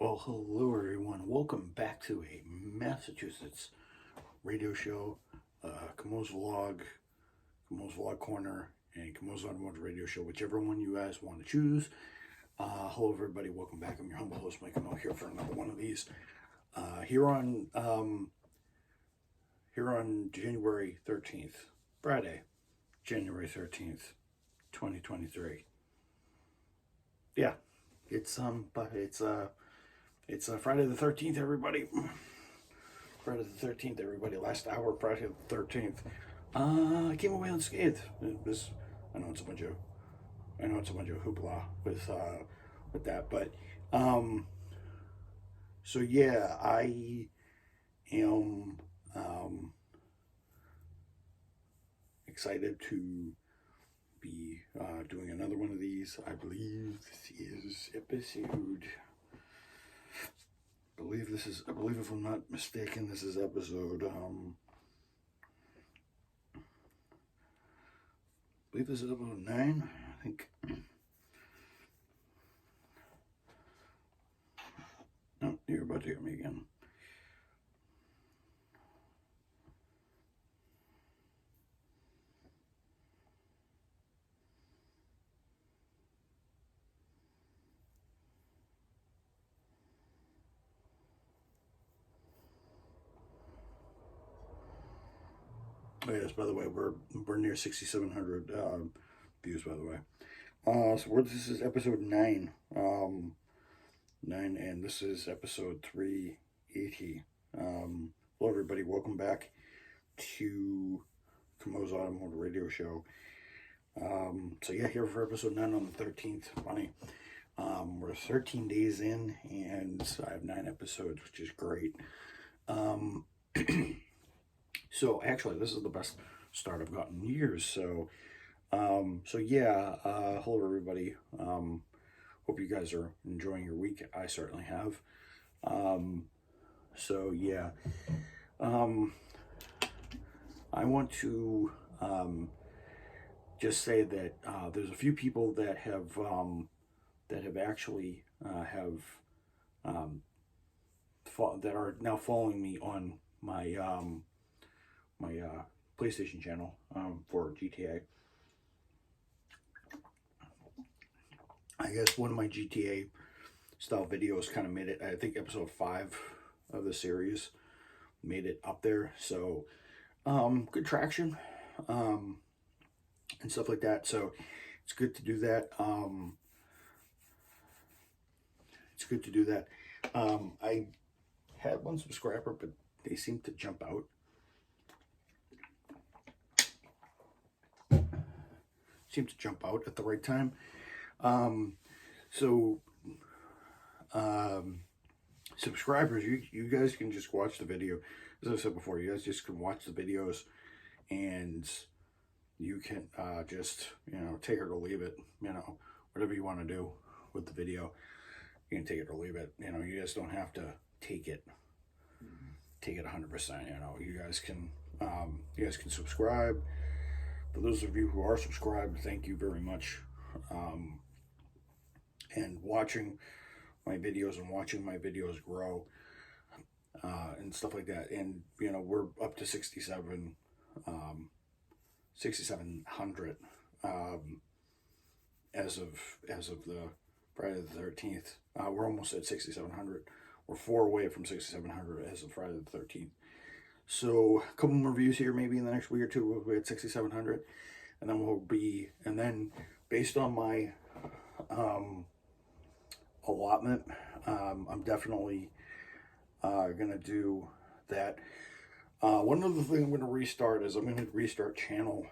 Well, hello everyone. Welcome back to a Massachusetts radio show, Kamo's Vlog Corner, and Kamo's Automotive Radio Show, whichever one you guys want to choose. Hello everybody. Welcome back. I'm your humble host, Mike Kamo, here for another one of these. Here on January 13th, Friday, January 13th, 2023. Yeah, it's Friday the 13th, everybody. Friday the 13th, everybody. Last hour, Friday the 13th. I came away unscathed. I know it's a bunch of hoopla with that, but so yeah, I am excited to be doing another one of these. I believe this is episode. I believe if I'm not mistaken, this is episode, I believe this is episode 9, I think. No, you're about to hear me again. Oh yes, by the way, we're near 6,700 views, by the way. So this is episode 9, 9, and this is episode 380. Hello everybody, welcome back to Kamo's Automotive Radio Show. So yeah, here for episode 9 on the 13th. Funny. We're 13 days in, and I have 9 episodes, which is great. So actually, this is the best start I've gotten in years. So yeah, hello everybody. Hope you guys are enjoying your week. I certainly have. So yeah, I want to just say that there's a few people that have actually that are now following me on my my PlayStation channel for GTA. I guess one of my GTA style videos kind of made it. I think episode 5 of the series made it up there. So good traction and stuff like that. So it's good to do that. I had one subscriber, but they seem to jump out. At the right time. Subscribers, you guys can just watch the video. As I said before, you guys just can watch the videos, and you can just, take it or leave it. Whatever you want to do with the video, you can take it or leave it. You guys don't have to take it 100%. You guys can subscribe. For those of you who are subscribed, thank you very much. And watching my videos grow and stuff like that. And we're up to 6,700 as of the Friday the 13th. We're almost at 6,700. We're 4 away from 6,700 as of Friday the 13th. So a couple more views here, maybe in the next week or two, we'll be at 6,700, and then based on my allotment, I'm definitely gonna do that. One other thing I'm gonna restart is I'm gonna restart channel.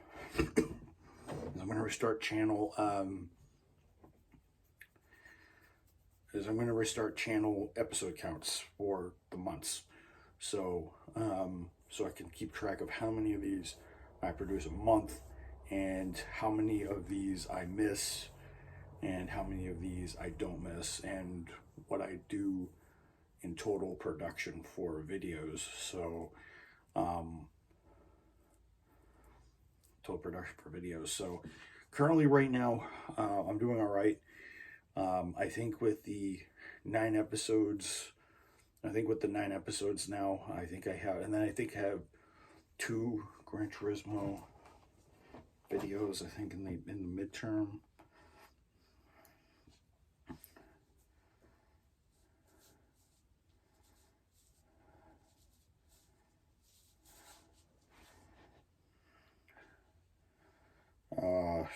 Episode counts for the months. So I can keep track of how many of these I produce a month, and how many of these I miss, and how many of these I don't miss, and what I do in total production for videos. So So currently right now, I'm doing all right. I think with the 9 episodes. I think with the 9 episodes now, I think I have, and then I think I have 2 Gran Turismo videos, I think, in the midterm.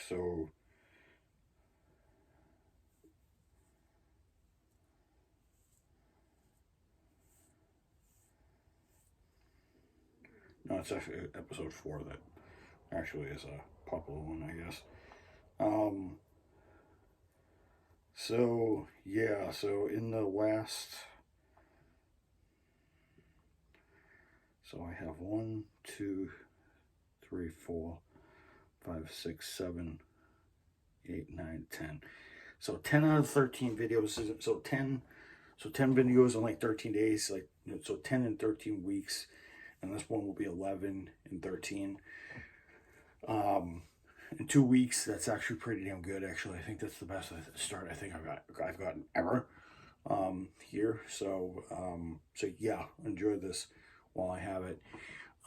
So no, it's actually episode 4 that actually is a popular one, I guess. So yeah, so in the last, so I have 1, 2, 3, 4, 5, 6, 7, 8, 9, 10. So 10 out of 13 videos. So 10 videos in like 13 days. Like, so 10 in 13 weeks, and this one will be 11 in 13. In 2 weeks, that's actually pretty damn good. Actually, I think that's the best start I think I've gotten ever here. So so yeah, enjoy this while I have it.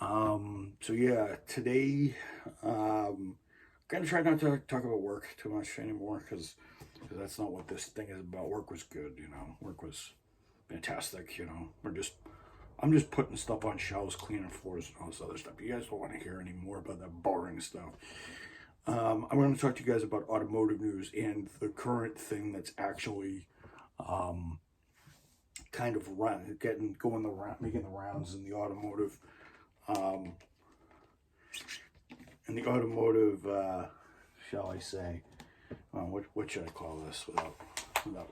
So yeah, today gonna try not to talk about work too much anymore, because that's not what this thing is about. Work was good, you know. Work was fantastic, you know. I'm just putting stuff on shelves, cleaning floors, and all this other stuff. You guys don't want to hear any more about that boring stuff. I'm going to talk to you guys about automotive news and the current thing that's actually kind of making the rounds in the automotive, shall I say, what should I call this without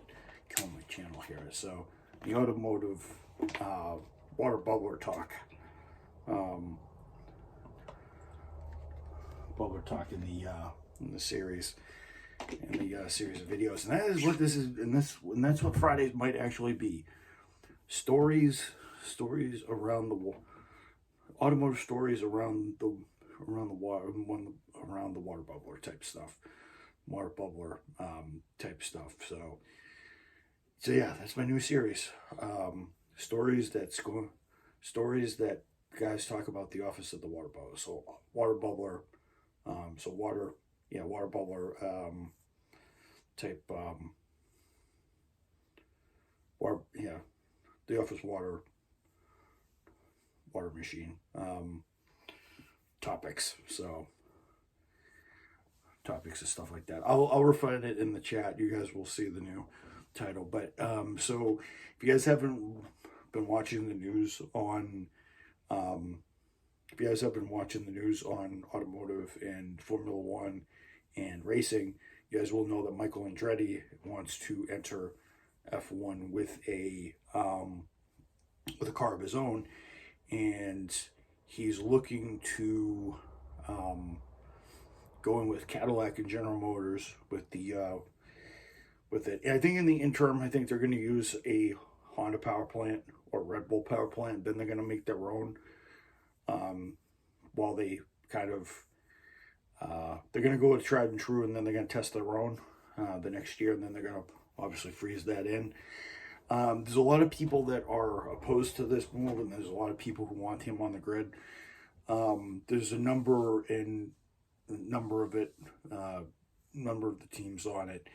killing my channel here? So the automotive water bubbler talk. Bubbler talk in the series, series of videos, and that is what this is, and that's what Fridays might actually be. Stories around the automotive stories around the water bubbler type stuff, type stuff. So yeah, that's my new series. Stories that guys talk about the office of the water bubbler. So water bubbler. Water bubbler type, the office water machine topics. So topics and stuff like that. I'll refine it in the chat. You guys will see the new title. But so if you guys haven't been watching the news on if you guys have been watching the news on automotive and Formula One and racing, you guys will know that Michael Andretti wants to enter F1 with a car of his own, and he's looking to go in with Cadillac and General Motors with it. And I think in the interim, I think they're going to use a Honda power plant or Red Bull power plant. Then they're going to make their own. While they kind of, they're going to go with tried and true, and then they're going to test their own the next year, and then they're going to obviously freeze that in. There's a lot of people that are opposed to this move, and there's a lot of people who want him on the grid. There's a number of the teams on it.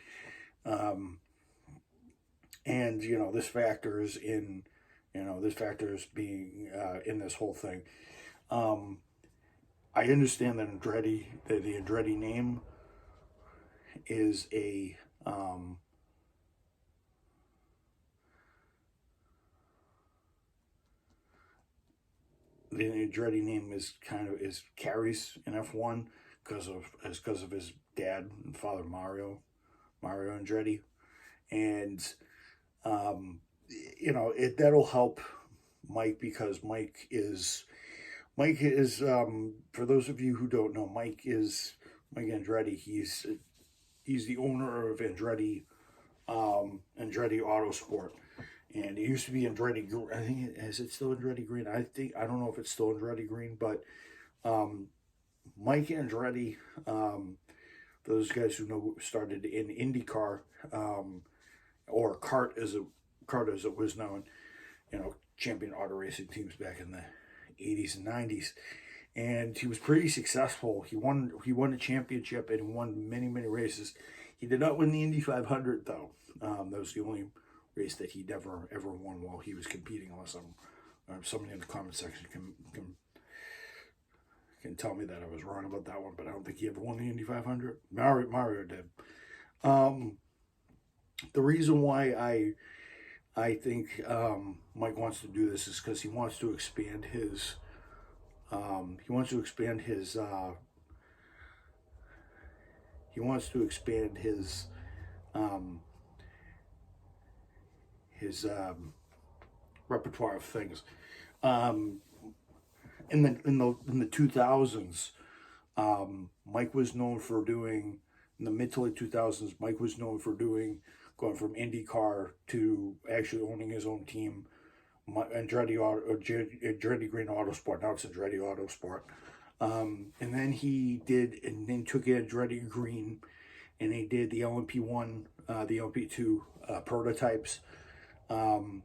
And, you know, this factors being in this whole thing. I understand that the Andretti name is a the Andretti name carries in F1 because of his dad and father Mario Andretti, and you know, that'll help Mike, because Mike is for those of you who don't know, Mike Andretti. He's the owner of Andretti Autosport, and it used to be Andretti. I think is it still Andretti Green? I don't know if it's still Andretti Green, but Mike Andretti, those guys who know, started in IndyCar, or kart as Carter, as it was known, champion auto racing teams back in the 80s and 90s. And he was pretty successful. He won a championship and won many, many races. He did not win the Indy 500, though. That was the only race that he ever won while he was competing, unless somebody in the comment section can tell me that I was wrong about that one, but I don't think he ever won the Indy 500. Mario did. The reason why I think Mike wants to do this is because he wants to expand his repertoire of things. In the 2000s, Mike was known for doing, in the mid to late 2000s, Mike was known for going from IndyCar to actually owning his own team, Andretti Green Autosport. Now it's Andretti Autosport. And then took Andretti Green, and he did the LMP1, the LMP2 prototypes.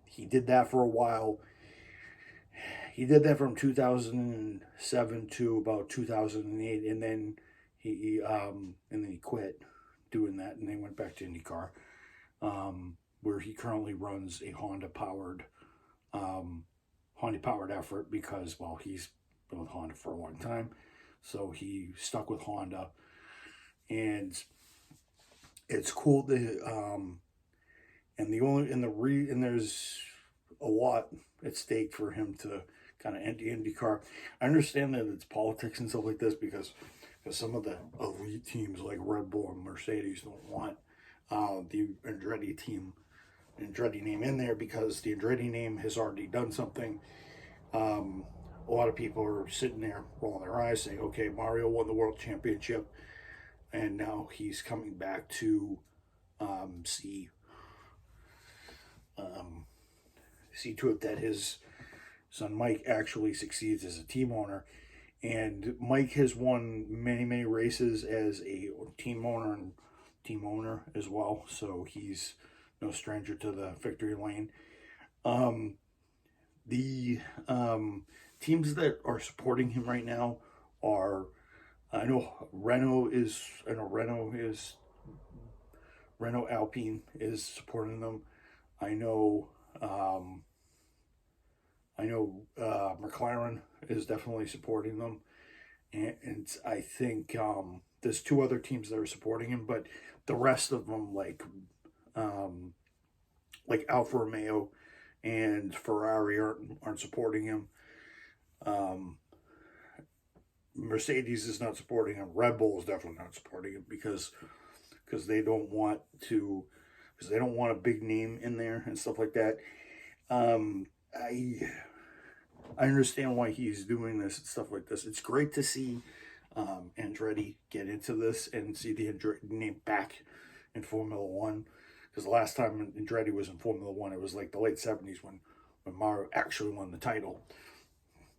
He did that for a while. He did that from 2007 to about 2008, and then he quit doing that, and then went back to IndyCar, where he currently runs a Honda powered effort because, well, he's been with Honda for a long time, so he stuck with Honda, and it's cool that and there's a lot at stake for him to kind of enter IndyCar. I understand that it's politics and stuff like this because some of the elite teams like Red Bull and Mercedes don't want the Andretti name in there because the Andretti name has already done something. A lot of people are sitting there rolling their eyes saying, okay, Mario won the world championship and now he's coming back to see to it that his son Mike actually succeeds as a team owner. And Mike has won many, many races as a team owner as well, so he's no stranger to the victory lane. The teams that are supporting him right now are, Renault Alpine is supporting them. I know McLaren is definitely supporting them, and I think there's two other teams that are supporting him, but the rest of them, like Alfa Romeo and Ferrari, aren't supporting him. Mercedes is not supporting him. Red Bull is definitely not supporting him because they don't want a big name in there and stuff like that. I understand why he's doing this and stuff like this. It's great to see Andretti get into this and see the Andretti name back in Formula One. Because the last time Andretti was in Formula One, it was like the late 70s when Mario actually won the title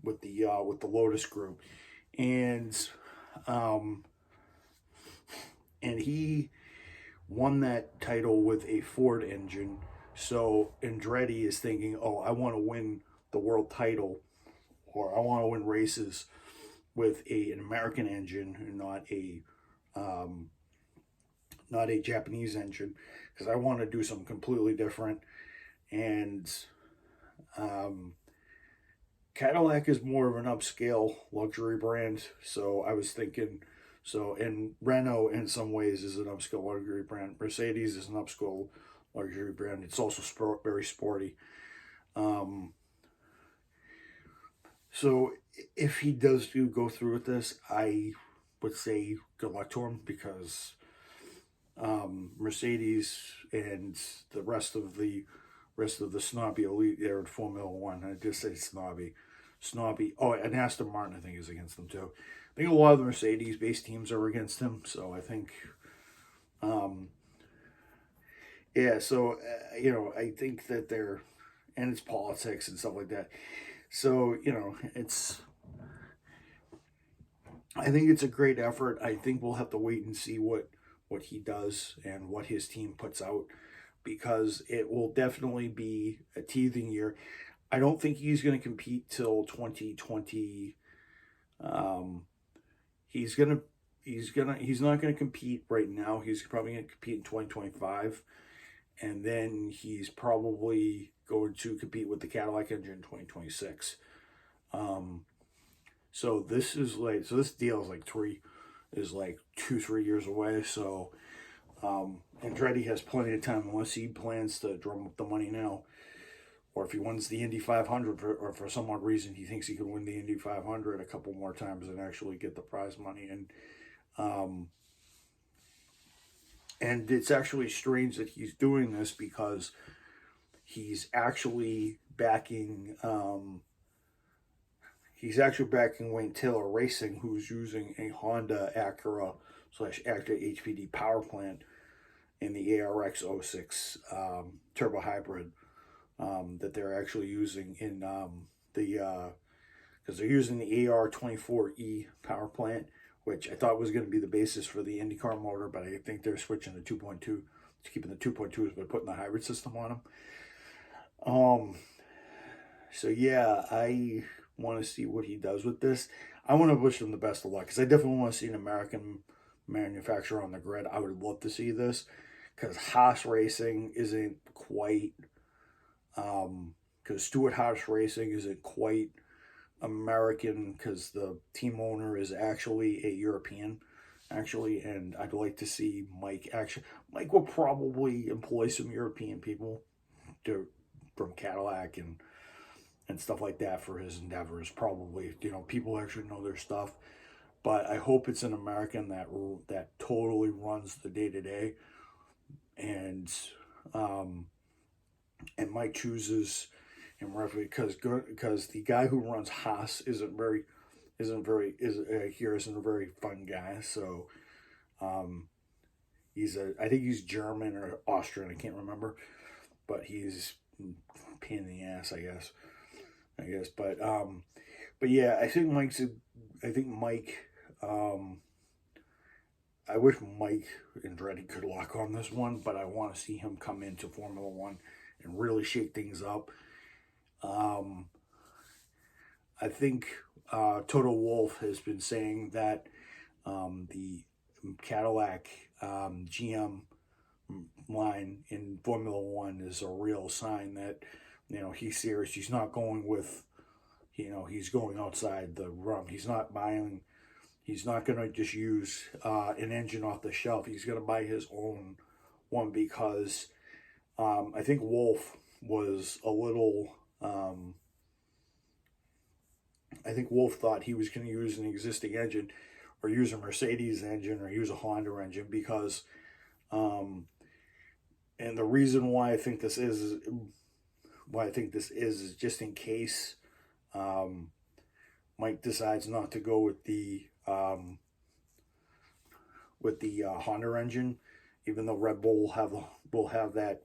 with the Lotus Group, and he won that title with a Ford engine. So Andretti is thinking, oh, I want to win the world title, or I want to win races with an American engine and not a Japanese engine, because I want to do something completely different. And Cadillac is more of an upscale luxury brand, so I was thinking, and Renault in some ways is an upscale luxury brand. Mercedes is an upscale luxury brand. It's also very sporty. So if he does go through with this, I would say good luck to him, because Mercedes and the rest of the snobby elite there in Formula One, I just say snobby. Oh, and Aston Martin, I think, is against them too. I think a lot of the Mercedes-based teams are against him, so I think, yeah. So I think that and it's politics and stuff like that. So I think it's a great effort. I think we'll have to wait and see what he does and what his team puts out. because it will definitely be a teething year. I don't think he's going to compete till 2020. He's not going to compete right now. He's probably going to compete in 2025, and then he's probably going to compete with the Cadillac engine in 2026. So this deal is like 2-3 years away. So Andretti has plenty of time unless he plans to drum up the money now, or if he wins the Indy 500 or for some odd reason he thinks he can win the Indy 500 a couple more times and actually get the prize money. And it's actually strange that he's doing this because he's actually backing Wayne Taylor Racing, who's using a Honda Acura / Acura HPD power plant in the ARX06 turbo hybrid that they're actually using in because they're using the AR24E power plant, which I thought was going to be the basis for the IndyCar motor, but I think they're switching the 2.2 to keeping the 2.2s by putting the hybrid system on them. So yeah, I want to see what he does with this. I want to wish him the best of luck because I definitely want to see an American manufacturer on the grid. I would love to see this because Haas Racing isn't quite, because Stewart Haas Racing isn't quite American because the team owner is actually a European, and I'd like to see Mike will probably employ some European people from Cadillac and stuff like that for his endeavors. Probably, people actually know their stuff. But I hope it's an American that totally runs the day-to-day, and Mike chooses him roughly because the guy who runs Haas isn't a very fun guy. So I think he's German or Austrian, I can't remember, but he's a pain in the ass, I guess. But yeah, I wish Mike Andretti could lock on this one, but I want to see him come into Formula One and really shake things up. I think Toto Wolff has been saying that the Cadillac GM line in Formula One is a real sign that he's serious. He's not going with, he's going outside the realm. He's not going to just use an engine off the shelf. He's going to buy his own one because I think Wolff was a little, I think Wolff thought he was going to use an existing engine or use a Mercedes engine or use a Honda engine because, and the reason why I think this is just in case Mike decides not to go with the Honda engine, even though Red Bull will have that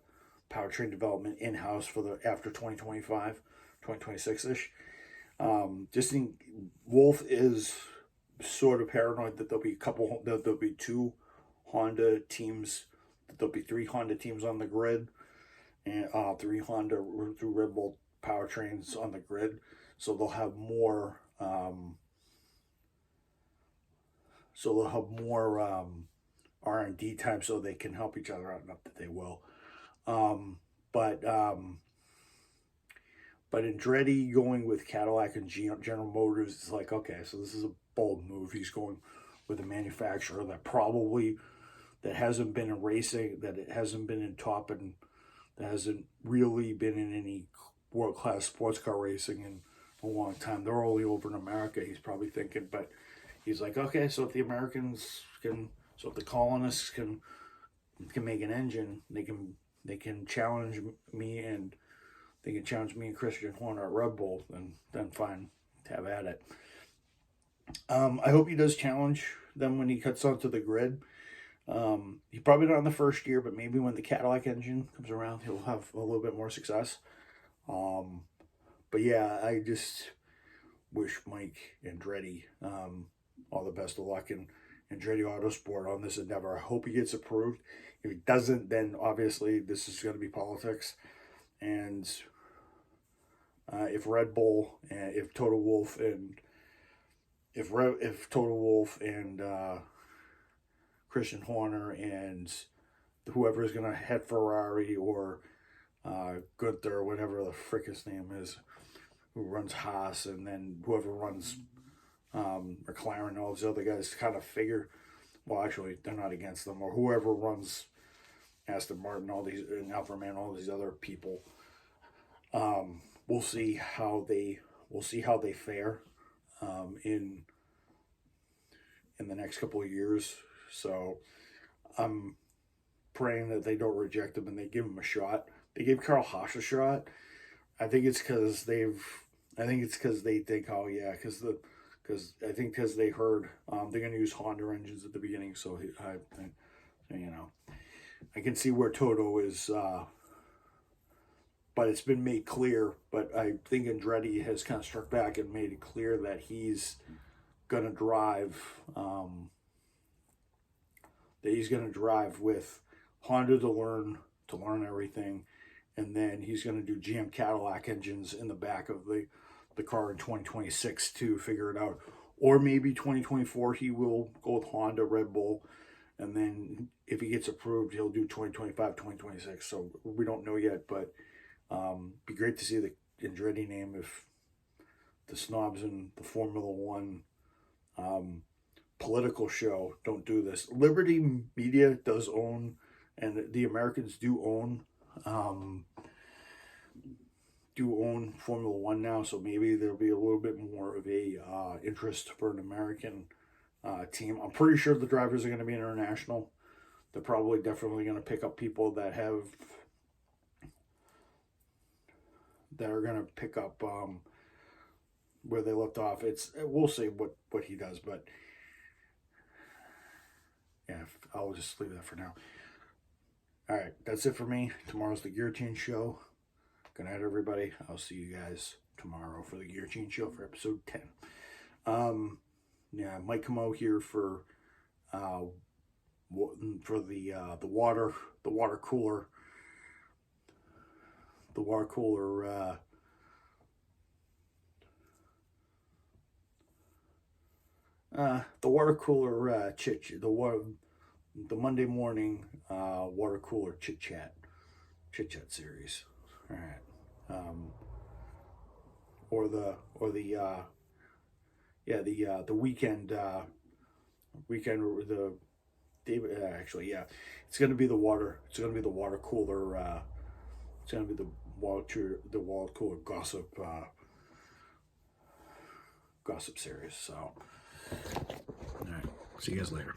powertrain development in-house for the after 2025, 2026-ish. Wolff is sort of paranoid that there'll be two Honda teams, that there'll be 3 Honda teams on the grid, and 3 Honda through Red Bull powertrains on the grid, so they'll have more. R&D time, so they can help each other out. Not that they will, but Andretti going with Cadillac and General Motors is like, okay, so this is a bold move. He's going with a manufacturer that hasn't been in racing, that it hasn't been in top, and that hasn't really been in any world-class sports car racing in a long time. They're only over in America, he's probably thinking, but he's like, okay, so if the colonists can make an engine, they can challenge me, and they can challenge me and Christian Horner at Red Bull, then fine, have at it. I hope he does challenge them when he cuts onto the grid. He probably not in the first year, but maybe when the Cadillac engine comes around, he'll have a little bit more success. But yeah, I just wish Mike Andretti all the best of luck, and Andretti Autosport on this endeavor. I hope he gets approved. If he doesn't, then obviously this is going to be politics. And if Red Bull and if Toto Wolff and if Toto Wolff and Christian Horner and whoever is going to head Ferrari or Gunther, whatever the frick his name is, who runs Haas, and then whoever runs McLaren, all these other guys kind of figure, well, actually, they're not against them, or whoever runs Aston Martin, all these, and Alfa Romeo, all these other people. We'll see how they fare in the next couple of years. So I'm praying that they don't reject him and they give him a shot. They gave Carl Haas a shot. I think it's because they think, oh yeah, because they heard they're going to use Honda engines at the beginning. So I can see where Toto is, but it's been made clear. But I think Andretti has kind of struck back and made it clear that he's going to drive. That he's going to drive with Honda to learn everything, and then he's going to do GM Cadillac engines in the back of the car in 2026 to figure it out. Or maybe 2024 he will go with Honda, Red Bull, and then if he gets approved, he'll do 2025, 2026. So we don't know yet, but be great to see the Andretti name if the snobs in the Formula One political show don't do this. Liberty Media does own, and the Americans do own Formula One now, so maybe there'll be a little bit more of a interest for an American team. I'm pretty sure the drivers are going to be international. They're probably definitely going to pick up people that are going to pick up where they left off. We'll see what he does, but yeah, I'll just leave that for now. All right, that's it for me. Tomorrow's the Gear Change Show. Good night, everybody. I'll see you guys tomorrow for the Gear Change Show for episode 10. Yeah, I might come out here for the water cooler. The water cooler. The water cooler the Monday morning water cooler chit chat series. All right. The weekend it's gonna be the water cooler gossip series. So all right, see you guys later.